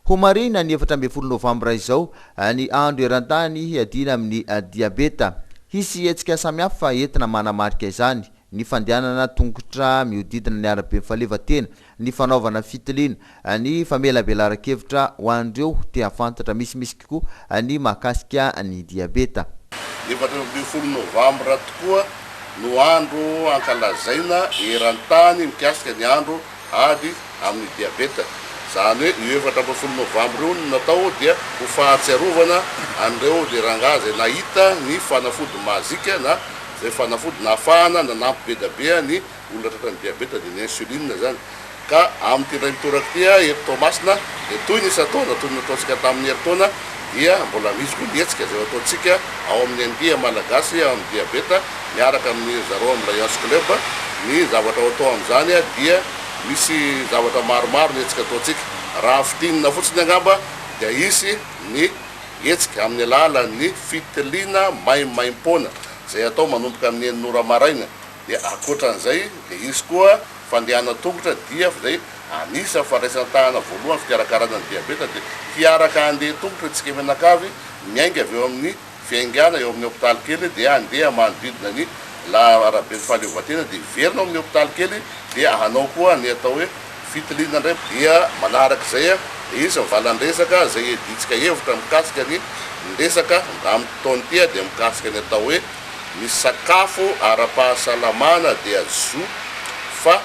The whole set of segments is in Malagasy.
Homarina ny 14 Novambra izao ny andro eran-tany hiadina amin'ny diabeta. Hisy hetsika samihafa entina manamarika izany: ny fandehanana tongotra miodidina ny arabe falevatena, ny fanaovana fitiliana, ny famelabelaran-kevitra ho an'ireo te hafantatra misimisy koa ny mahakasika ny diabeta. 14 Novambra tokoa no andro ankalazaina eran-tany mikasika ny andro ady amin'ny diabeta. Zany hoe 14 Novambra io natao dia ho fahatsiarovana an'ireo le rangahy zay nahita ny fanafody mazika na zay fanafody nahafahana nanampy be da be ny olona tratran'ny diabeta dia ny insuline zany. Ka amin'ny tena tia eto Tomasina dia toy ny isataona toy ny ataontsika tamin'ny herintaona dia mbola misy koa nietsika zay ataontsika ao amin'ny andia malagasy amin'ny diabeta miaraka amin'ny zareo amin'ny Lions Club. Ny zavatra atao amin'izany dia misy zavatra maromaro nietsika ataontsika. Raha fitinina fotsiny angamba dia isy ny hetsika amin'ny alalan'ny fitiliana maimaim-poana zay atao manomboka amin'ny 9 maraina. Dia akoatran'izay dia isy koa fandehana tongotra dia zay anisa faraisan-tahana voalohany fikarakarana ny diabeta. Dia fiaraka andeha tongotra tsika menakavy miainga avy eo amin'ny fiaingana eo amin'ny hôpitaly kely dia andeha manodidina ny arabe fahaleovatena dia verina amin'ny hôpitaly kely dia hanao koa ny atao hoe fitiliana ndray. Dia manarak'izay izy mivalan-dresaka zay editsika hevitra mikasika ny resaka amin'ny taona tia dia mikasika ny atao hoe ny sakafo ara-pahasalamana dia azo fa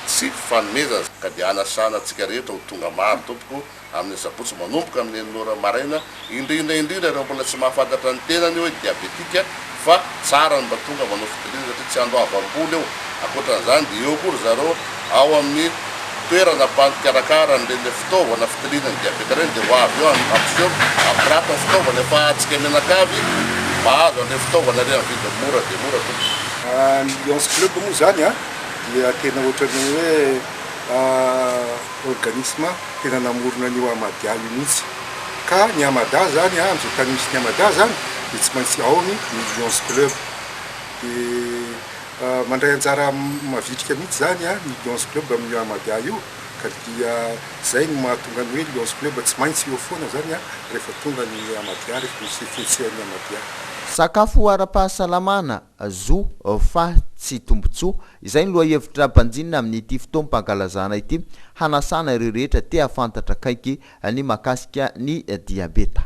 tsy fanomezana. Ka dia anasana antsika rehetra ho tonga maro tompoko amin'ny sabotsy manomboka amin'ny 9 maraina indrindra ireo mbola tsy mahafantatra ny tenany hoe diabetika fa tsara ny mba tonga manao fitiliana satria tsy andro avam-bola eo. Akoatran'izany dia eo koa ry zareo ao amin'ny toerana mpikarakara an'ireny fitaovana fitiliana ny diabeta ireny dia ho avy eo ampiseho ampirata ny fitaovana efa atsika menakavy mba azo an'ilay fitaovana ireny amin'ny vidiny mora dia mora tompoko. Ny Lions Club moa zany dia tena ohatran'ny hoe organisme tena namorona ny Hamada io mihitsy. Ka ny Hamada zany amin'izao tany misy ny Hamada zany dia tsy maintsy ao ny Lions Club. Dia mandray anjara mavitrika mihitsy zany ny Lions Club amin'ny Hamada io. Ka dia zay no mahatonga ny hoe Lions Club tsy maintsy eo foana zany rehefa tonga ny Hamada, rehefa misy fihetsehany Hamada. Sakafo ara-pahasalamana zo fa tsy tombotsoa. Izay ny lohahevitra mpanjinina amin'ity fotoam-pankalazana ity hanasana ireo rehetra te hafantatra kaiky ny mahakasika ny diabeta.